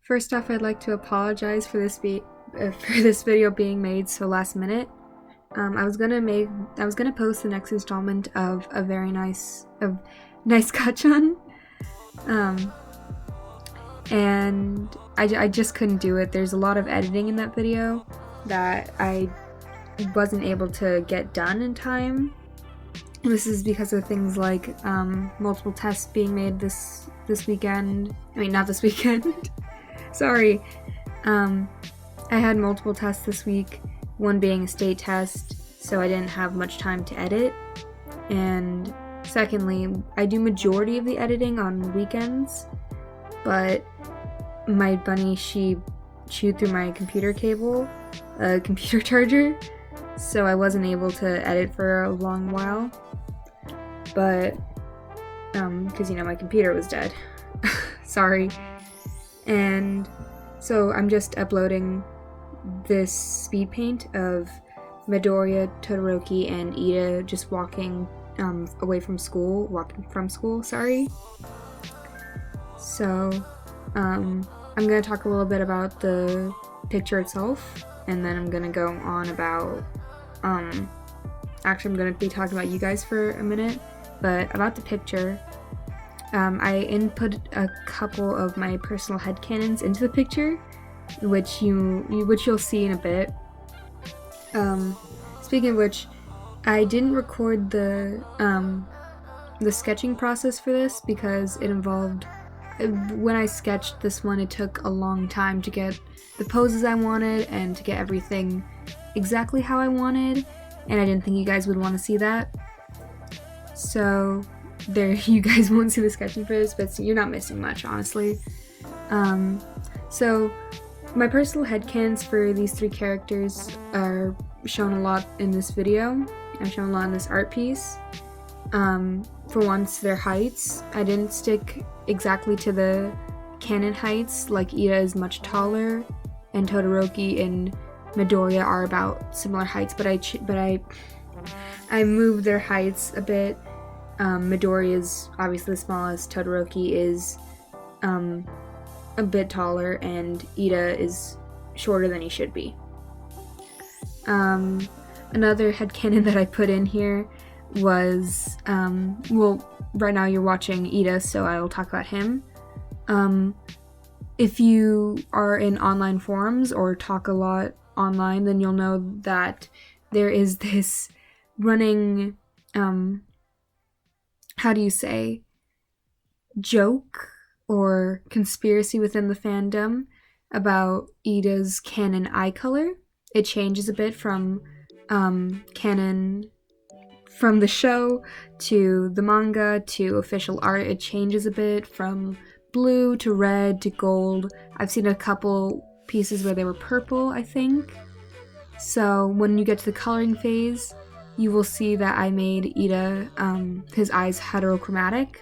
First off, I'd like to apologize for this video being made so last minute. I was gonna post the next installment of a very nice gachon, and I just couldn't do it. There's a lot of editing in that video that I wasn't able to get done in time. This is because of things like multiple tests being made this weekend. I mean, not this weekend. Sorry. I had multiple tests this week, one being a state test, so I didn't have much time to edit. And secondly, I do majority of the editing on weekends, but my bunny, she chewed through my computer cable, a computer charger, so I wasn't able to edit for a long while. But, because, my computer was dead. Sorry. And so I'm just uploading this speed paint of Midoriya, Todoroki, and Iida just walking from school, sorry. So, I'm going to talk a little bit about the picture itself, and then I'm going to go on about, actually I'm going to be talking about you guys for a minute, but about the picture. I input a couple of my personal headcanons into the picture, which you'll see in a bit. Speaking of which, I didn't record the sketching process for this because it involved, when I sketched this one, it took a long time to get the poses I wanted and to get everything exactly how I wanted, and I didn't think you guys would want to see that. So there, you guys won't see the sketching for this, but you're not missing much, honestly. So my personal headcanons for these three characters are shown a lot in this video. I've shown a lot in this art piece. For once, their heights. I didn't stick exactly to the canon heights, like Iida is much taller, and Todoroki and Midoriya are about similar heights, but I moved their heights a bit. Midoriya is obviously the smallest, Todoroki is a bit taller, and Iida is shorter than he should be. Another headcanon that I put in here was, right now you're watching Iida, so I will talk about him. If you are in online forums or talk a lot online, then you'll know that there is this running, joke or conspiracy within the fandom about Iida's canon eye color. It changes a bit from canon from the show to the manga to official art. It changes a bit from blue to red to gold. I've seen a couple pieces where they were purple, I think. So when you get to the coloring phase, you will see that I made Iida, his eyes heterochromatic,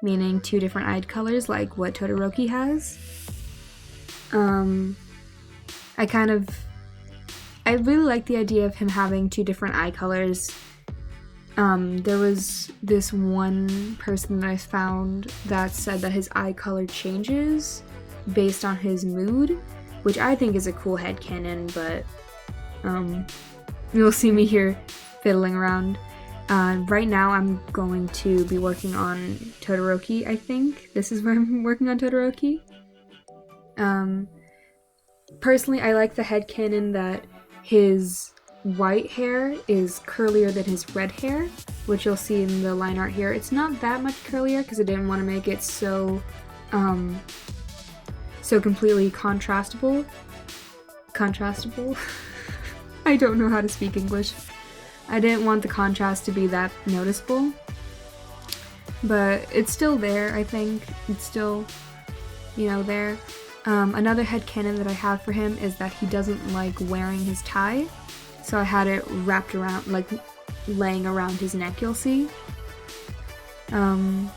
meaning two different eye colors like what Todoroki has. I really like the idea of him having two different eye colors. There was this one person that I found that said that his eye color changes based on his mood, which I think is a cool headcanon, but you'll see me here fiddling around. Right now I'm going to be working on Todoroki, I think. This is where I'm working on Todoroki. Personally, I like the headcanon that his white hair is curlier than his red hair, which you'll see in the line art here. It's not that much curlier because I didn't want to make it so completely contrastable. I don't know how to speak English. I didn't want the contrast to be that noticeable, but it's still there, I think. It's still, there. Another headcanon that I have for him is that he doesn't like wearing his tie, so I had it wrapped around, like laying around his neck, you'll see. And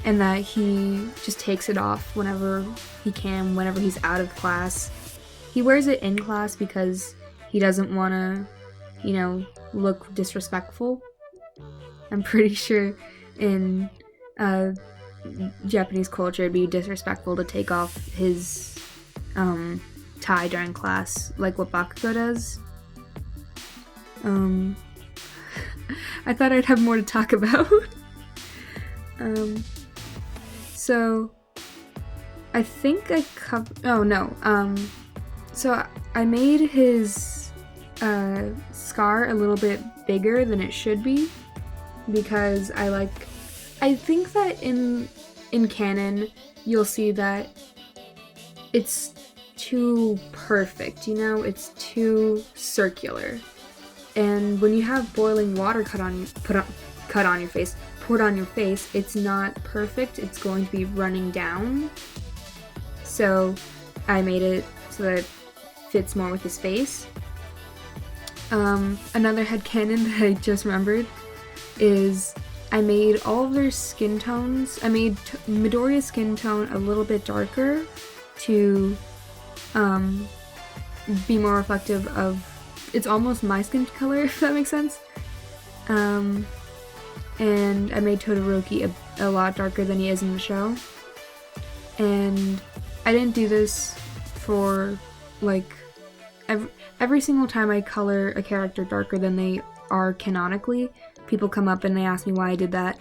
that he just takes it off whenever he can, whenever he's out of class. He wears it in class because he doesn't want to, look disrespectful. I'm pretty sure in Japanese culture it'd be disrespectful to take off his tie during class, like what Bakugo does. I thought I'd have more to talk about. So I think I so I made his scar a little bit bigger than it should be, because I think that in canon you'll see that it's too perfect, you know, it's too circular. And when you have boiling water poured on your face, it's not perfect, it's going to be running down. So I made it so that it fits more with his face. Another headcanon that I just remembered is I made all of their skin tones. I made Midoriya's skin tone a little bit darker to be more reflective of, it's almost my skin color, if that makes sense. And I made Todoroki a lot darker than he is in the show. And I didn't do this for, like, every single time I color a character darker than they are canonically, people come up and they ask me why I did that.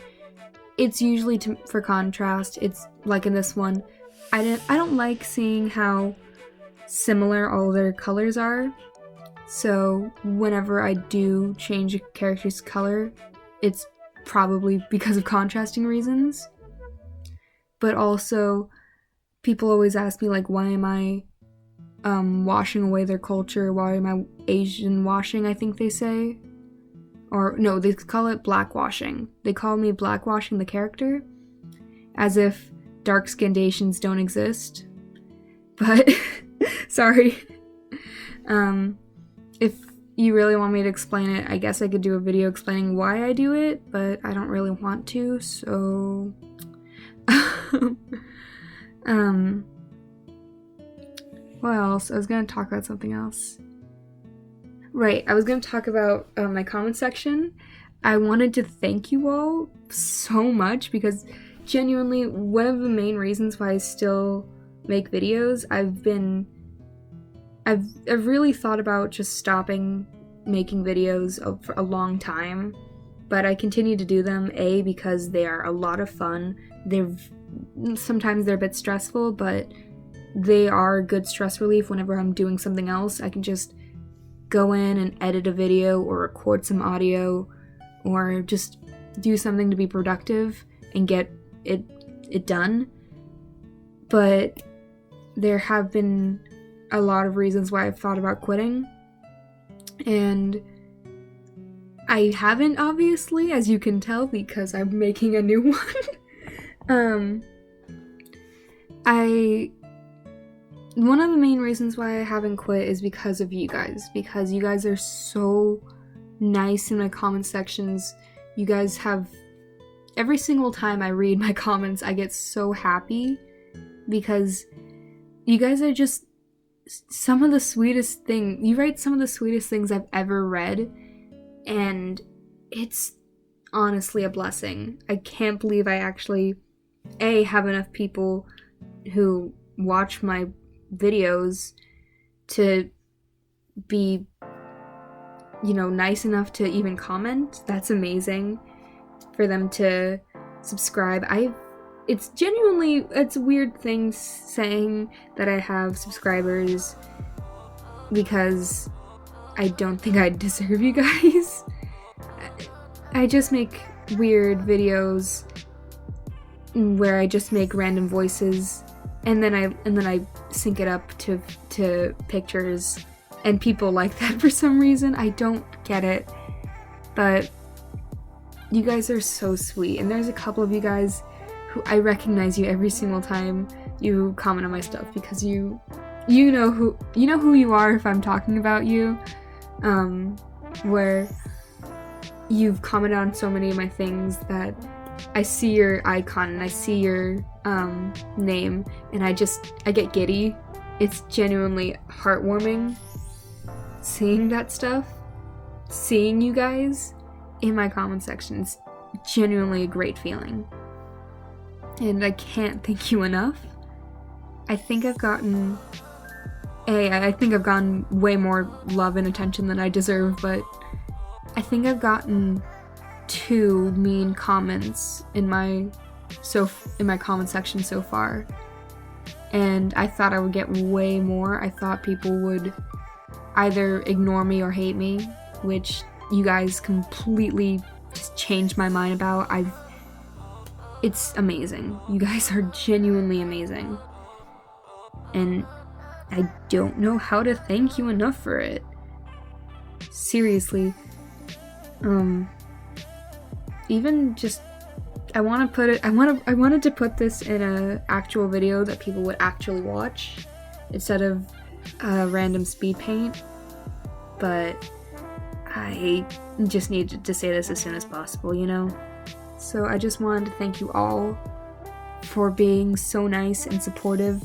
It's usually for contrast. It's like in this one, I don't like seeing how similar all their colors are. So whenever I do change a character's color, it's probably because of contrasting reasons. But also, people always ask me, like, why am I washing away their culture? Why am I Asian washing, I think they say? Or, no, they call it blackwashing. They call me blackwashing the character, as if dark-skinned Asians don't exist. But, sorry. If you really want me to explain it, I guess I could do a video explaining why I do it, but I don't really want to, so... What else? I was gonna talk about something else. Right, I was gonna talk about my comment section. I wanted to thank you all so much, because genuinely, one of the main reasons why I still make videos, I've really thought about just stopping making videos for a long time, but I continue to do them, A, because they are a lot of fun. Sometimes they're a bit stressful, but they are good stress relief. Whenever I'm doing something else, I can just go in and edit a video or record some audio or just do something to be productive and get it done. But there have been a lot of reasons why I've thought about quitting, and I haven't, obviously, as you can tell, because I'm making a new one. One of the main reasons why I haven't quit is because of you guys are so nice in my comment sections. You guys have, every single time I read my comments, I get so happy, because you guys are just some of the sweetest things. You write some of the sweetest things I've ever read, and it's honestly a blessing. I can't believe I actually, A, have enough people who watch my videos to be, you know, nice enough to even comment. That's amazing. For them to subscribe. It's genuinely, it's a weird thing saying that I have subscribers, because I don't think I deserve you guys. I just make weird videos where I just make random voices, and then I sync it up to pictures, and people like that for some reason. I don't get it, but you guys are so sweet, and there's a couple of you guys who I recognize you every single time you comment on my stuff, because you know who you are if I'm talking about you, where you've commented on so many of my things that I see your icon and I see your name, and I get giddy. It's genuinely heartwarming seeing that stuff. Seeing you guys in my comment section is genuinely a great feeling, and I can't thank you enough. I think I've gotten I think I've gotten way more love and attention than I deserve, but I think I've gotten 2 mean comments in my comment section so far. And I thought I would get way more. I thought people would either ignore me or hate me, which you guys completely just changed my mind about. It's amazing. You guys are genuinely amazing. And I don't know how to thank you enough for it. Seriously. Even just I wanted to put this in a actual video that people would actually watch instead of random speed paint, but I just needed to say this as soon as possible, you know? So I just wanted to thank you all for being so nice and supportive.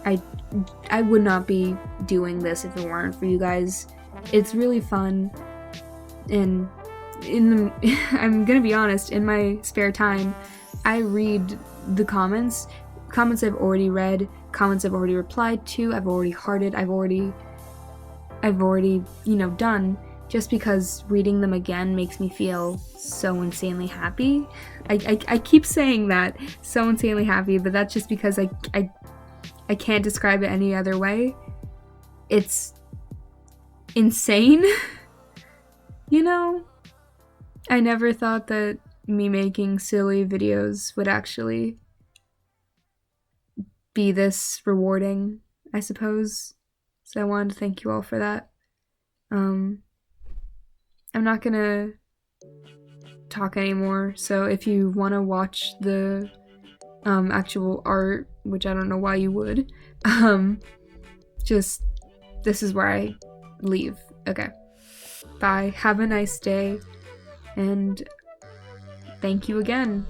I would not be doing this if it weren't for you guys. It's really fun, and I'm gonna be honest, in my spare time, I read the comments I've already read, comments I've already replied to, I've already hearted, I've already, done, just because reading them again makes me feel so insanely happy. I keep saying that, so insanely happy, but that's just because I can't describe it any other way. It's insane, you know? I never thought that me making silly videos would actually be this rewarding, I suppose. So I wanted to thank you all for that. I'm not gonna talk anymore, so if you want to watch the actual art, which I don't know why you would, just this is where I leave. Okay. Bye. Have a nice day. And thank you again.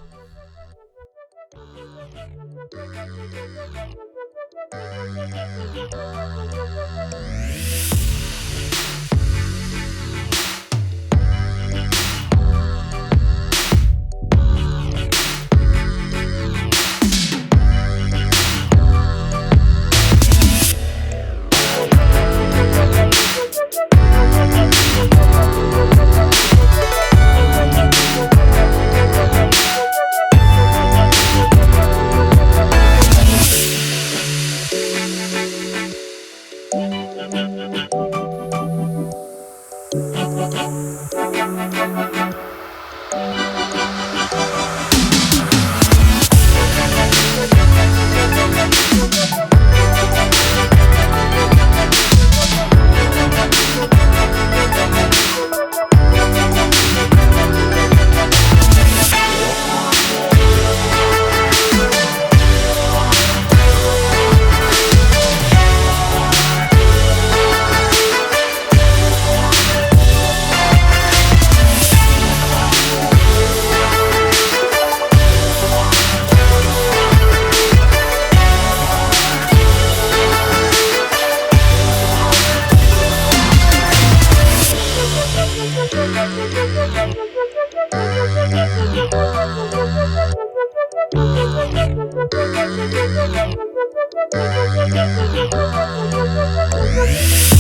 Thank you.